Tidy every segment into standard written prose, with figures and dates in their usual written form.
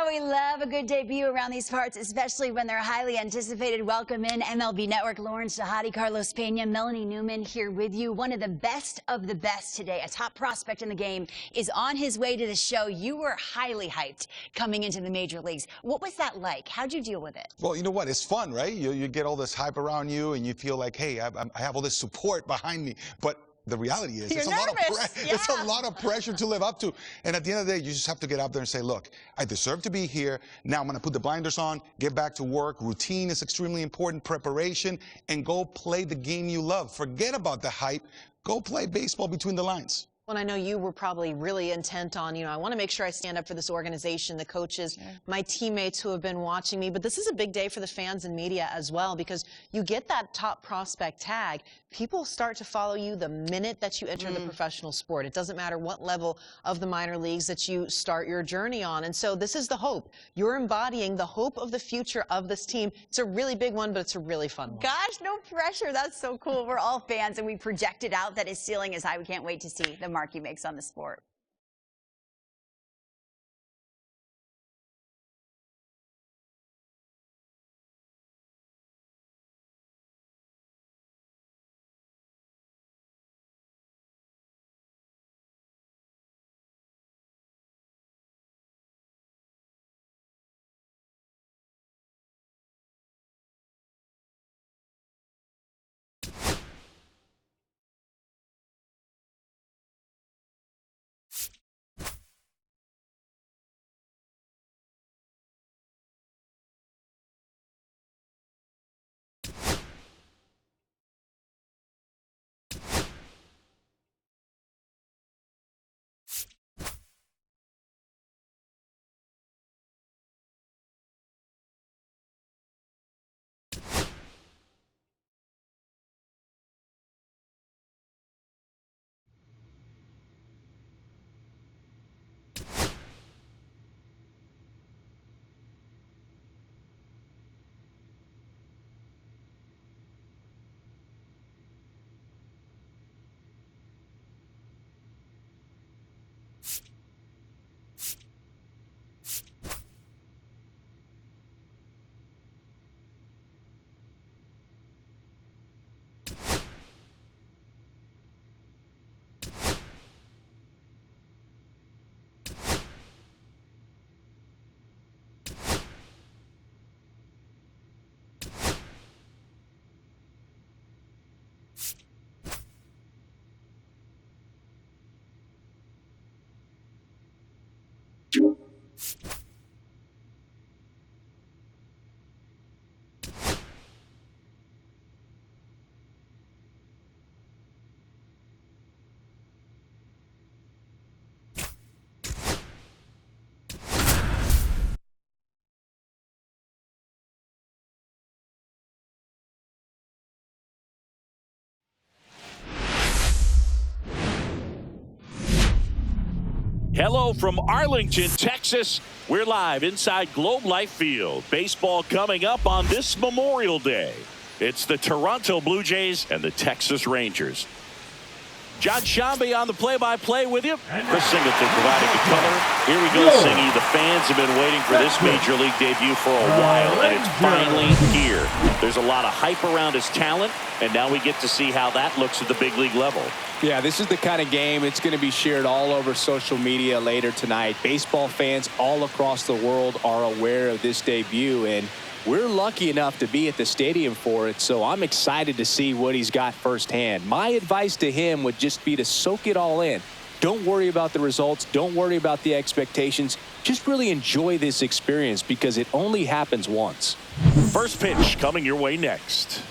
we love a good debut around these parts, especially when they're highly anticipated. Welcome in MLB Network, Lawrence Shahadi, Carlos Pena, Melanie Newman here with you. One of the best today, a top prospect in the game, is on his way to the show. You were highly hyped coming into the major leagues. What was that like? How'd you deal with it? Well, you know what? It's fun, right? You get all this hype around you, and you feel like, hey, I have all this support behind me. But the reality is, it's a lot of pressure to live up to. And at the end of the day, you just have to get out there and say, look, I deserve to be here. Now I'm going to put the blinders on, get back to work. Routine is extremely important, preparation, and go play the game you love. Forget about the hype. Go play baseball between the lines. Well, I know you were probably really intent on, I want to make sure I stand up for this organization, the coaches, my teammates who have been watching me. But this is a big day for the fans and media as well, because you get that top prospect tag. People start to follow you the minute that you enter the professional sport. It doesn't matter what level of the minor leagues that you start your journey on. And so this is the hope. You're embodying the hope of the future of this team. It's a really big one, but it's a really fun one. Gosh, no pressure. That's so cool. We're all fans, and we projected out that his ceiling is high. We can't wait to see the mark he makes on the sport. Hello from Arlington, Texas. We're live inside Globe Life Field. Baseball coming up on this Memorial Day. It's the Toronto Blue Jays and the Texas Rangers. John Shambi on the play-by-play with you. Chris Singleton providing the color. Here we go, Singy. The fans have been waiting for this Major League debut for a while, and it's finally here. There's a lot of hype around his talent, and now we get to see how that looks at the big league level. Yeah, this is the kind of game it's going to be shared all over social media later tonight. Baseball fans all across the world are aware of this debut, and we're lucky enough to be at the stadium for it, so I'm excited to see what he's got firsthand. My advice to him would just be to soak it all in. Don't worry about the results. Don't worry about the expectations. Just really enjoy this experience because it only happens once. First pitch coming your way next.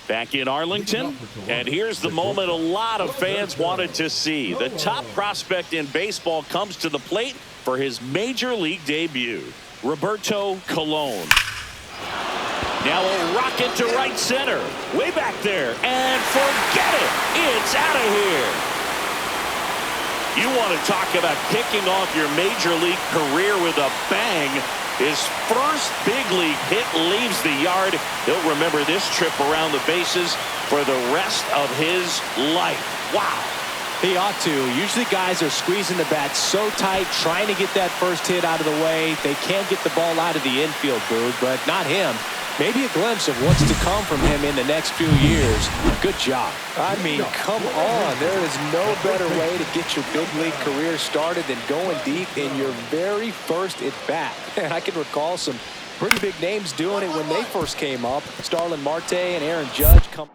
Back in Arlington, and here's the moment a lot of fans wanted to see. The top prospect in baseball comes to the plate for his Major League debut. Roberto Colon. Now a rocket to right center. Way back there, and forget it. It's out of here. You want to talk about kicking off your Major League career with a bang. His first big league hit leaves the yard. He'll remember this trip around the bases for the rest of his life. Wow. He ought to. Usually guys are squeezing the bat so tight, trying to get that first hit out of the way. They can't get the ball out of the infield, Boog, but not him. Maybe a glimpse of what's to come from him in the next few years. Good job. I mean, come on. There is no better way to get your big league career started than going deep in your very first at-bat. And I can recall some pretty big names doing it when they first came up. Starlin Marte and Aaron Judge come.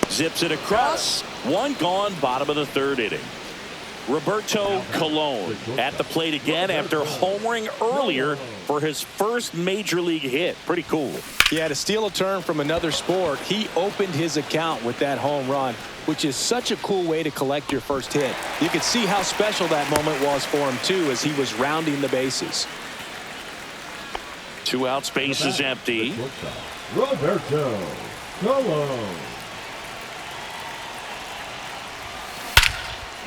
Zips it across. One gone, bottom of the third inning. Roberto Colon at the plate again after homering earlier for his first major league hit. Pretty cool. Yeah, to steal a term from another sport, he opened his account with that home run, which is such a cool way to collect your first hit. You could see how special that moment was for him, too, as he was rounding the bases. 2 outs, bases empty. Roberto Colon.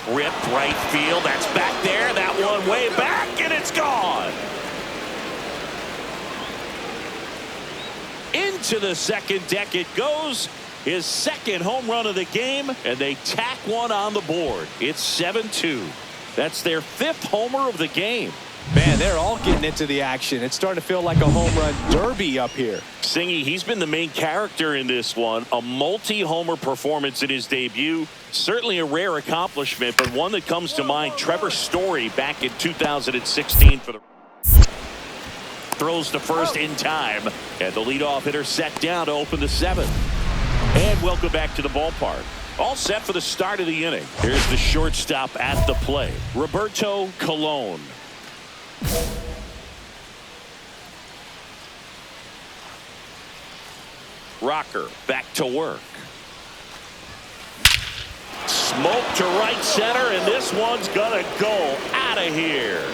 Ripped right field. That's back there. That one way back, and it's gone. Into the second deck it goes. His second home run of the game, and they tack one on the board. It's 7-2. That's their 5th homer of the game. Man, they're all getting into the action. It's starting to feel like a home run derby up here. Singy, he's been the main character in this one. A multi-homer performance in his debut. Certainly a rare accomplishment, but one that comes to mind. Trevor Story back in 2016 for the throws to first in time, and the leadoff hitter set down to open the 7th. And welcome back to the ballpark. All set for the start of the inning. Here's the shortstop at the plate, Roberto Colon. Rocker back to work. Smoke to right center, and this one's gonna go out of here.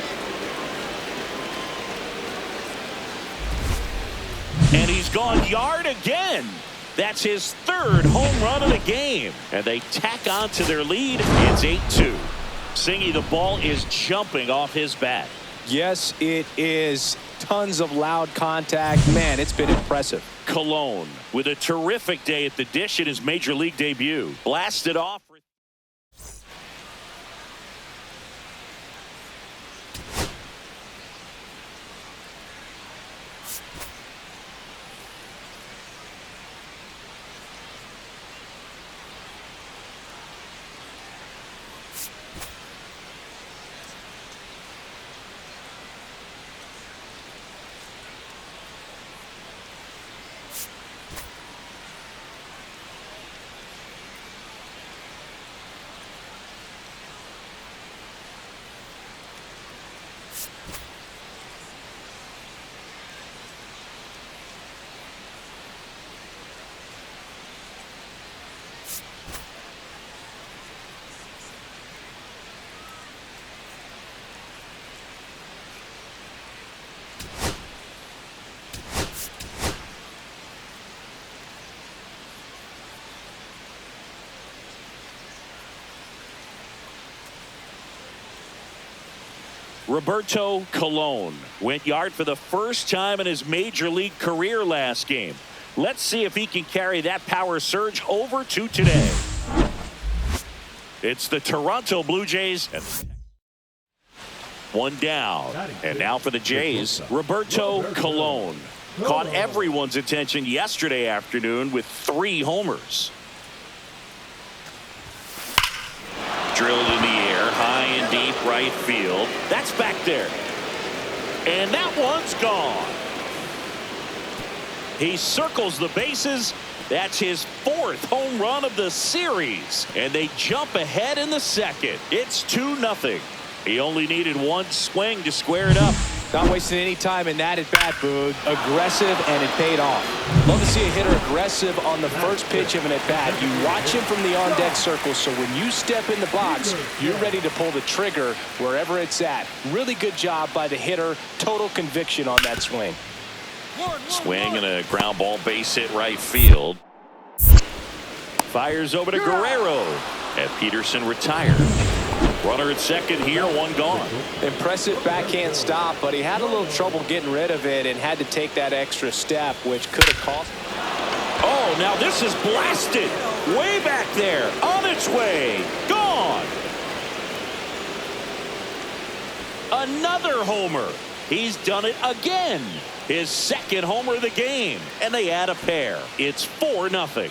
And he's gone yard again. That's his 3rd home run of the game. And they tack on to their lead. It's 8-2. Singy, the ball is jumping off his bat. Yes, it is. Tons of loud contact. Man, it's been impressive. Colon with a terrific day at the dish in his major league debut. Blasted off. Roberto Colon went yard for the first time in his major league career last game. Let's see if he can carry that power surge over to today. It's the Toronto Blue Jays. One down. And now for the Jays, Roberto Colon. Caught everyone's attention yesterday afternoon with 3 homers. Drilled in the air, high and deep right field. That's back there. And that one's gone. He circles the bases. That's his 4th home run of the series. And they jump ahead in the 2nd. It's 2-0. He only needed 1 swing to square it up. Not wasting any time in that at-bat, Boog. Aggressive, and it paid off. Love to see a hitter aggressive on the first pitch of an at-bat. You watch him from the on-deck circle, so when you step in the box, you're ready to pull the trigger wherever it's at. Really good job by the hitter. Total conviction on that swing. Swing and a ground ball base hit right field. Fires over to Guerrero. And Peterson retired. Runner at second here, 1 gone. Impressive backhand stop, but he had a little trouble getting rid of it and had to take that extra step, which could have cost. Oh, Oh, now this is blasted. Way back there. On its way. Gone. Another homer. He's done it again. His second homer of the game. And they add a pair. It's 4-0.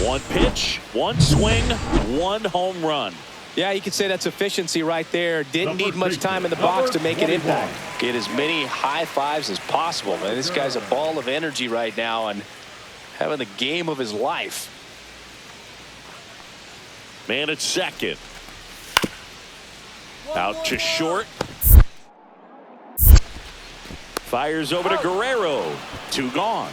One pitch, one swing, one home run. Yeah, you could say that's efficiency right there. Didn't need much time in the box to make an impact. Get as many high fives as possible, man. This guy's a ball of energy right now and having the game of his life. Man at second. Out to short. Fires over to Guerrero. 2 gone.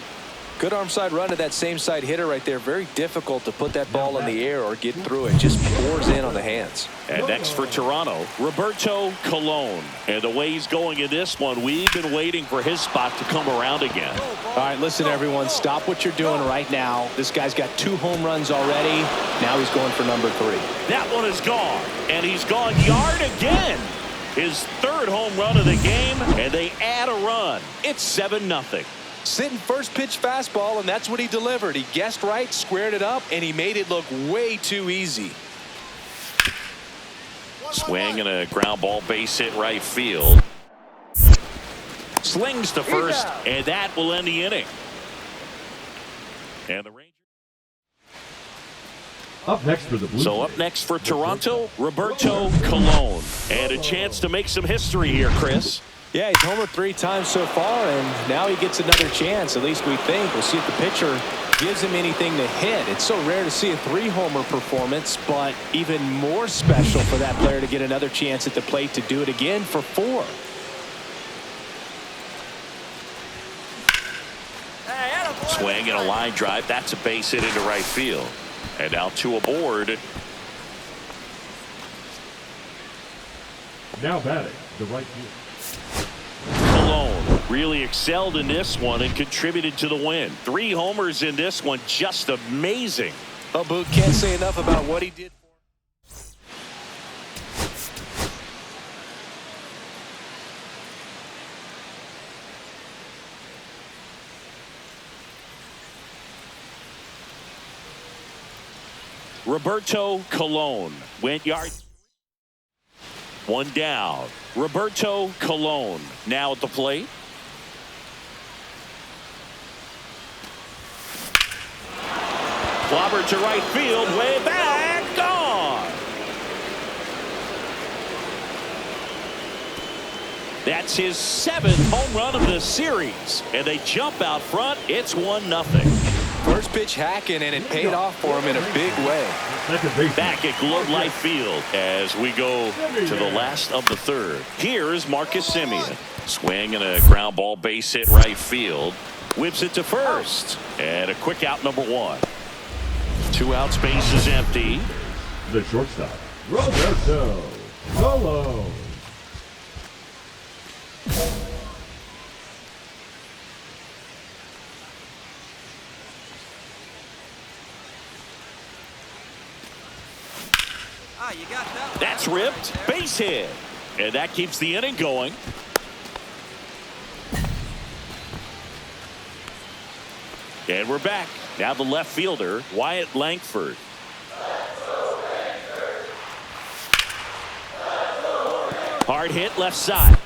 Good arm side run to that same side hitter right there. Very difficult to put that ball in the air or get through it. Just pours in on the hands. And next for Toronto, Roberto Colon. And the way he's going in this one, we've been waiting for his spot to come around again. All right, listen, everyone. Stop what you're doing right now. This guy's got 2 home runs already. Now he's going for number 3. That one is gone. And he's gone yard again. His 3rd home run of the game, and they add a run. It's 7-0. Sitting first pitch fastball, and that's what he delivered. He guessed right, squared it up, and he made it look way too easy. Swing and a ground ball base hit right field. Slings to first, and that will end the inning. And the Rangers. Up next for the Blue So up next for Toronto, Roberto Colon. And a chance to make some history here, Chris. Yeah, he's homered 3 times so far, and now he gets another chance. At least we think. We'll see if the pitcher gives him anything to hit. It's so rare to see a 3-homer performance, but even more special for that player to get another chance at the plate to do it again for 4. Swing and a line drive. That's a base hit into right field. And now 2 aboard. Now batting the right field. Colon really excelled in this one and contributed to the win. 3 homers in this one. Just amazing. Well, Boot, can't say enough about what he did. Roberto Colon went yard. 1 down. Roberto Colon now at the plate. Clobber to right field, way back, gone. That's his 7th home run of the series, and they jump out front. It's 1-0. First pitch hacking, and it paid off for him in a big way. Back at Globe Life Field as we go to the last of the 3rd. Here's Marcus Semien. Swing and a ground ball base hit right field. Whips it to first. And a quick out, number 1. 2 outs, base is empty. The shortstop, Roberto Colon. That's ripped. Base hit. And that keeps the inning going. And we're back. Now the left fielder, Wyatt Langford. Hard hit left side.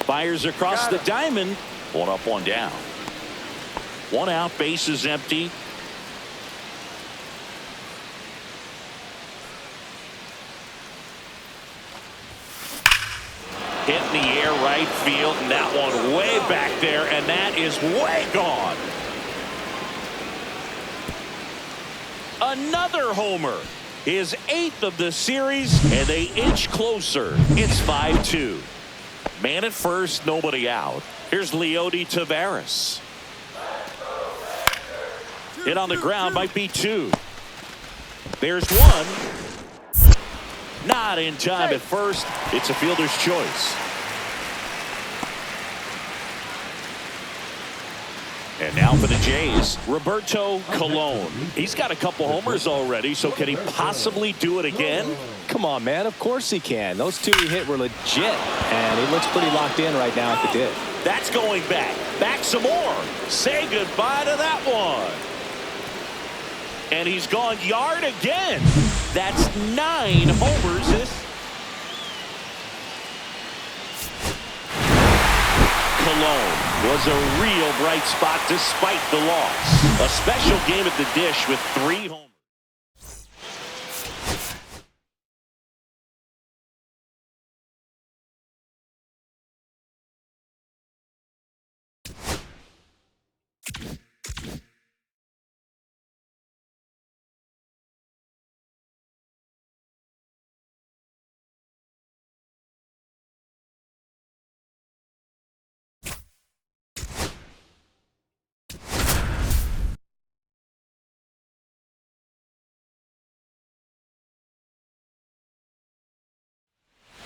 Fires across the diamond. 1 up, 1 down. 1 out, base is empty. Hit in the air right field, and that one way back there, and that is way gone. Another homer. His 8th of the series, and they inch closer. It's 5-2. Man at first, nobody out. Here's Leody Taveras. Hit on the ground, might be 2. There's 1. Not in time at first. It's a fielder's choice. And now for the Jays, Roberto Colon. He's got a couple homers already, so can he possibly do it again? Come on, man. Of course he can. Those 2 he hit were legit, and he looks pretty locked in right now at the dish. That's going back. Back some more. Say goodbye to that one. And he's gone yard again. That's 9 homers this. Colon was a real bright spot despite the loss. A special game at the dish with 3 homers.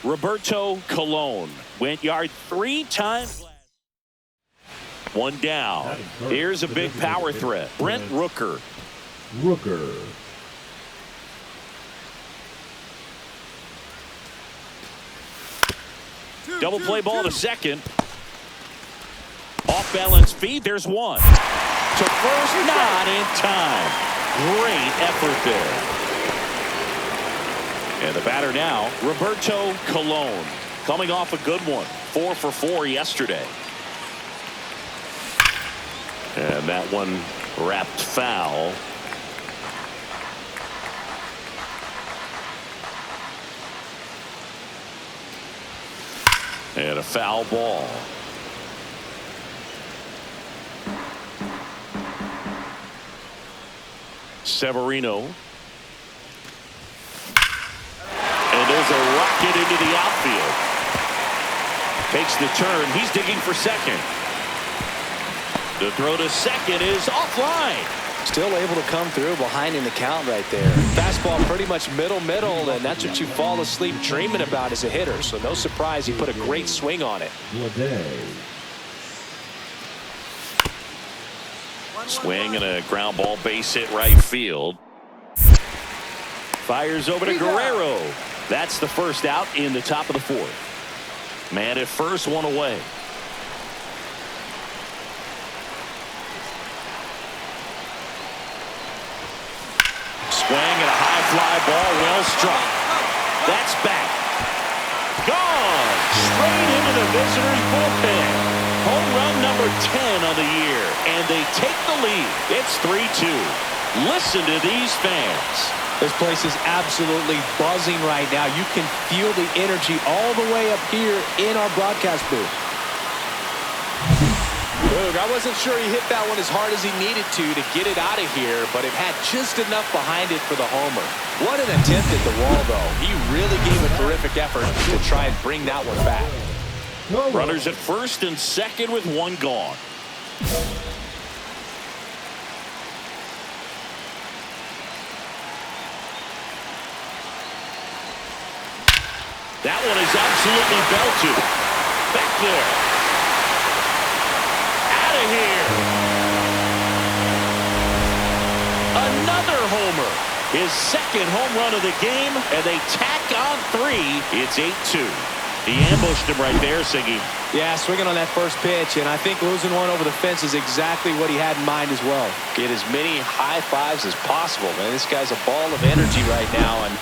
Roberto Colon went yard 3 times. 1 down. Here's a big power threat. Brent Rooker. Double play ball to second. Off balance feed. There's one. To first, not in time. Great effort there. And the batter now, Roberto Colon, coming off a good one. 4 for 4 yesterday. And that one wrapped foul. And a foul ball. Severino. And there's a rocket into the outfield. Takes the turn. He's digging for second. The throw to second is offline. Still able to come through behind in the count right there. Fastball pretty much middle, and that's what you fall asleep dreaming about as a hitter. So no surprise he put a great swing on it. Swing and a ground ball base hit right field. Fires over to Guerrero. That's the first out in the top of the 4th. Man at first, 1 away. Swing and a high fly ball, well struck. That's back. Gone. Straight into the visitors' bullpen. Home run number 10 on the year. And they take the lead. It's 3-2. Listen to these fans. This place is absolutely buzzing right now. You can feel the energy all the way up here in our broadcast booth. Look, I wasn't sure he hit that one as hard as he needed to get it out of here, but it had just enough behind it for the homer. What an attempt at the wall, though. He really gave a terrific effort to try and bring that one back. Runners at first and second with 1 gone. That one is absolutely belted. Back there. Out of here. Another homer. His second home run of the game, and they tack on 3. It's 8-2. He ambushed him right there, Siggy. Yeah, swinging on that first pitch, and I think losing one over the fence is exactly what he had in mind as well. Get as many high fives as possible, man. This guy's a ball of energy right now and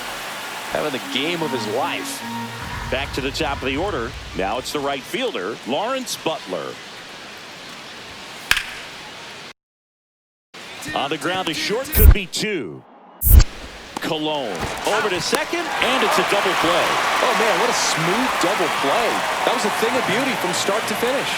having the game of his life. Back to the top of the order. Now it's the right fielder, Lawrence Butler. On the ground to short, could be 2. Colon over to second, and it's a double play. Oh, man, what a smooth double play. That was a thing of beauty from start to finish.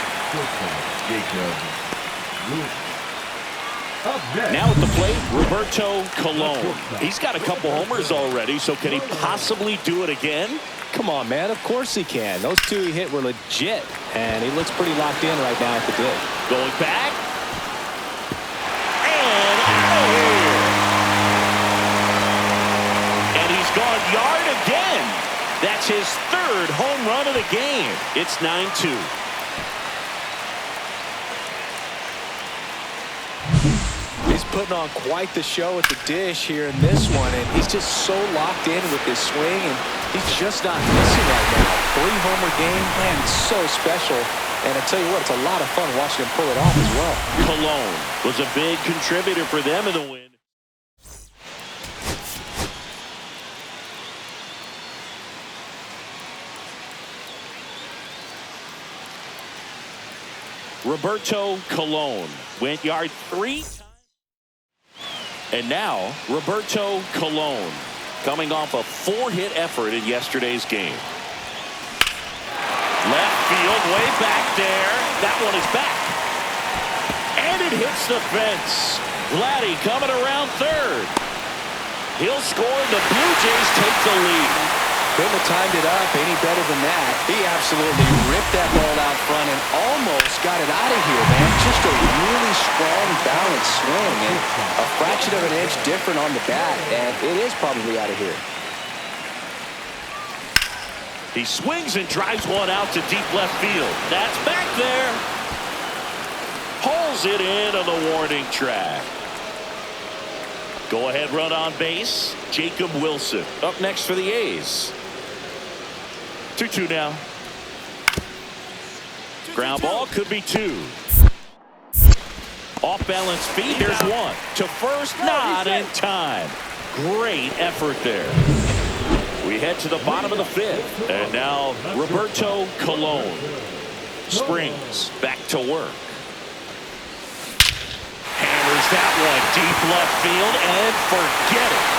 Now at the plate, Roberto Colon. He's got a couple homers already, so can he possibly do it again? Come on, man. Of course he can. Those 2 he hit were legit, and he looks pretty locked in right now at the dig. Going back. And out of here. And he's gone yard again. That's his 3rd home run of the game. It's 9-2. He's putting on quite the show at the dish here in this one, and he's just so locked in with this swing, and he's just not missing right now. 3-homer game, man, it's so special. And I tell you what, it's a lot of fun watching him pull it off as well. Cologne was a big contributor for them in the win. Roberto Cologne went yard 3 times. And now, Roberto Cologne coming off a 4-hit effort in yesterday's game. Left field, way back there. That one is back. And it hits the fence. Vladdy coming around third. He'll score. The Blue Jays take the lead. Couldn't have timed it up any better than that. He absolutely ripped that ball out front and almost got it out of here, man. Just a really strong, balanced swing and a fraction of an inch different on the bat, and it is probably out of here. He swings and drives one out to deep left field. That's back there. Pulls it in on the warning track. Go ahead run on base. Jacob Wilson up next for the A's. 2-2 now. Ground ball could be 2. Off balance feet. Here's 1 to first, not in time. Great effort there. We head to the bottom of the 5th, and now Roberto Cologne springs back to work. Hammers that one deep left field and forget it.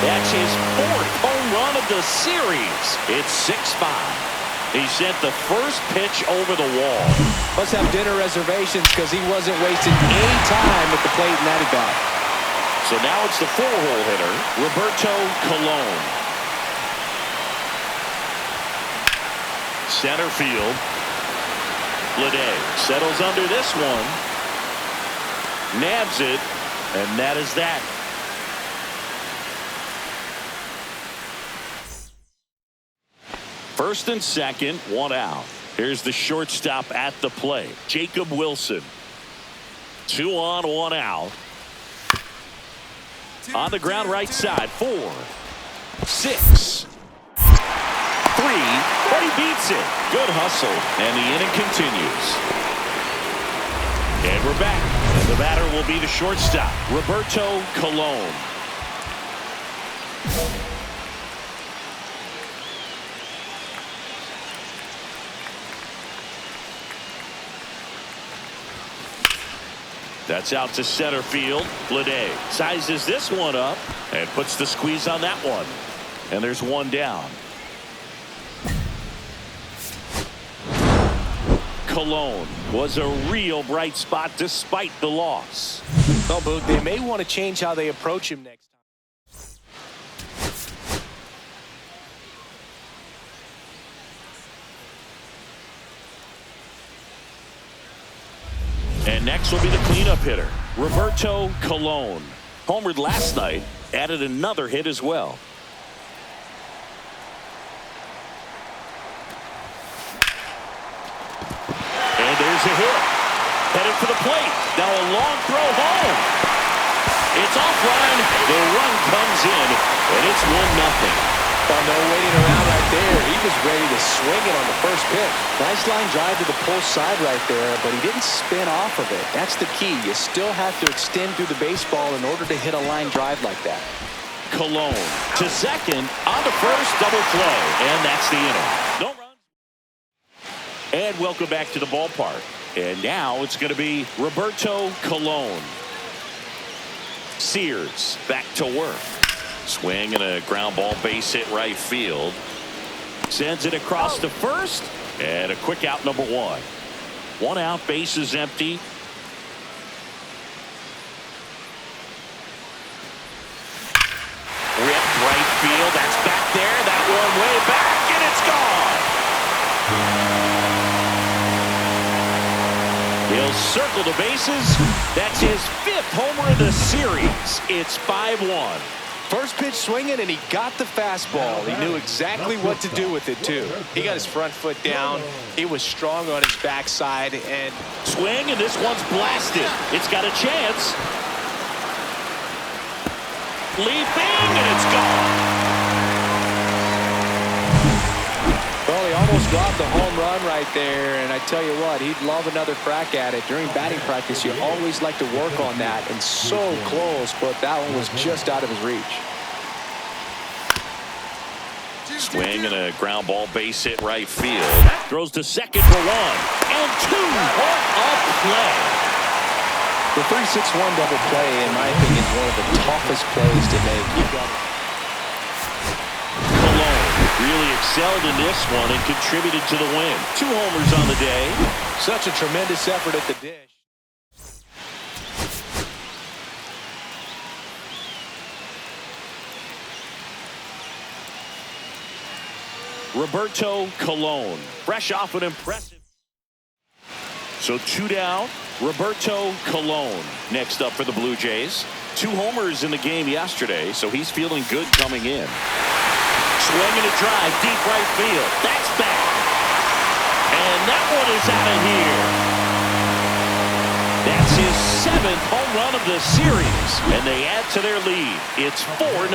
That's his 4th home run of the series. It's 6-5. He sent the first pitch over the wall. Must have dinner reservations because he wasn't wasting any time at the plate in that at bat. So now it's the 4-hole hitter, Roberto Cologne. Center field. Bleday settles under this one. Nabs it, and that is that. First and second, 1 out. Here's the shortstop at the plate, Jacob Wilson. 2 on, 1 out. On the ground right side, 4, 6, 3, but he beats it. Good hustle, and the inning continues. And we're back. And the batter will be the shortstop, Roberto Cologne. That's out to center field. Bleday sizes this one up and puts the squeeze on that one. And there's 1 down. Cologne was a real bright spot despite the loss. Well, Boog, they may want to change how they approach him next time. And next will be the cleanup hitter, Roberto Cologne. Homered last night, added another hit as well. And there's a hit. Headed for the plate. Now a long throw home. It's offline. The run comes in, and it's 1-0. Oh, no waiting around right there. He was ready to swing it on the first pitch. Nice line drive to the pull side right there, but he didn't spin off of it. That's the key. You still have to extend through the baseball in order to hit a line drive like that. Cologne to second, on to first, double play, and that's the inning. No runs. And welcome back to the ballpark. And now it's going to be Roberto Cologne. Sears back to work. Swing and a ground ball base hit right field. Sends it across to first. And a quick out, number 1. 1 out, base is empty. Ripped right field. That's back there. That one way back. And it's gone. He'll circle the bases. That's his 5th homer of the series. It's 5-1. First pitch swinging, and he got the fastball. He knew exactly what to do with it, too. He got his front foot down. He was strong on his backside. And swing, and this one's blasted. It's got a chance. Leaping, and it's gone. almost got the home run right there, and I tell you what, he'd love another crack at it. During batting practice, you always like to work on that, and so close, but that one was just out of his reach. Swing and a ground ball, base hit right field. Throws to second for 1 and 2. What a play! The 3-6-1 double play, in my opinion, is one of the toughest plays to make. Malone really excelled in this one and contributed to the win. 2 homers on the day. Such a tremendous effort at the dish. Roberto Colon, fresh off an impressive. So 2 down, Roberto Colon next up for the Blue Jays. 2 homers in the game yesterday, so he's feeling good coming in. Swinging a drive, deep right field. That's back. And that one is out of here. That's his 7th home run of the series, and they add to their lead. It's 4-0.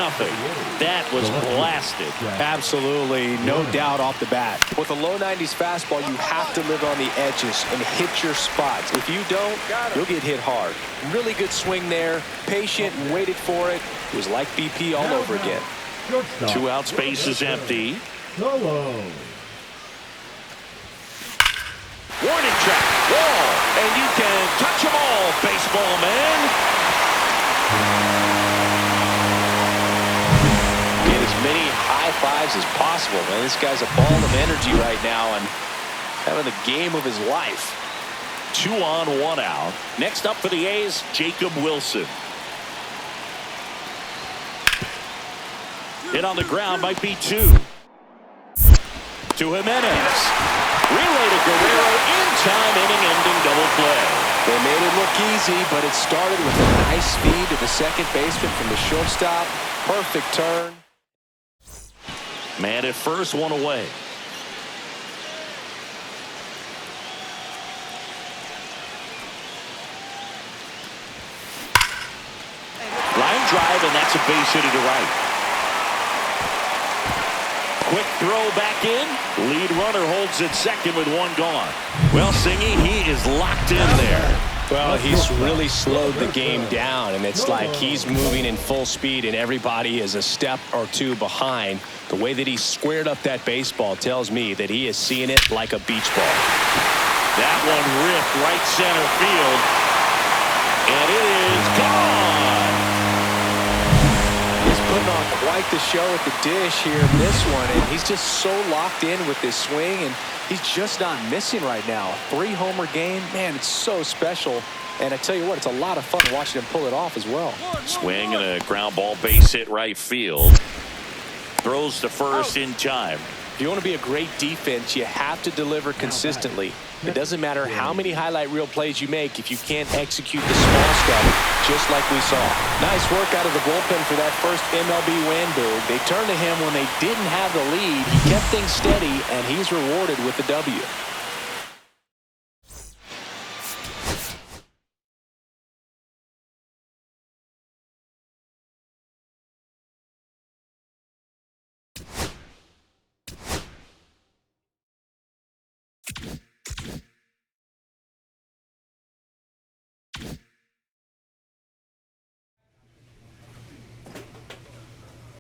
That was blasted. Absolutely, no doubt off the bat. With a low 90s fastball, you have to live on the edges and hit your spots. If you don't, you'll get hit hard. Really good swing there, patient and waited for it. It was like BP all over again. 2 out, space is empty. Solo. Warning track, wall, and you can touch them all, baseball man. Get as many high fives as possible, man. This guy's a ball of energy right now and having the game of his life. 2 on, 1 out. Next up for the A's, Jacob Wilson. Hit on the ground, might be 2. To Jimenez. Relay to Guerrero, in-time inning-ending double play. They made it look easy, but it started with a nice feed to the second baseman from the shortstop. Perfect turn. Man at first, 1 away. Line drive, and that's a base hit to right. Quick throw back in. Lead runner holds at second with 1 gone. Well, Singy, he is locked in there. Well, he's really slowed the game down, and it's like he's moving in full speed, and everybody is a step or 2 behind. The way that he squared up that baseball tells me that he is seeing it like a beach ball. That one ripped right center field, and it is gone. Putting on quite the show at the dish here in this one, and he's just so locked in with this swing, and he's just not missing right now. 3-homer game, man, it's so special, and I tell you what, it's a lot of fun watching him pull it off as well. Swing and a ground ball, base hit right field. Throws to first in time. If you want to be a great defense, you have to deliver consistently. It doesn't matter how many highlight reel plays you make if you can't execute the small stuff, just like we saw. Nice work out of the bullpen for that first MLB win, Boog. They turned to him when they didn't have the lead. He kept things steady, and he's rewarded with the W.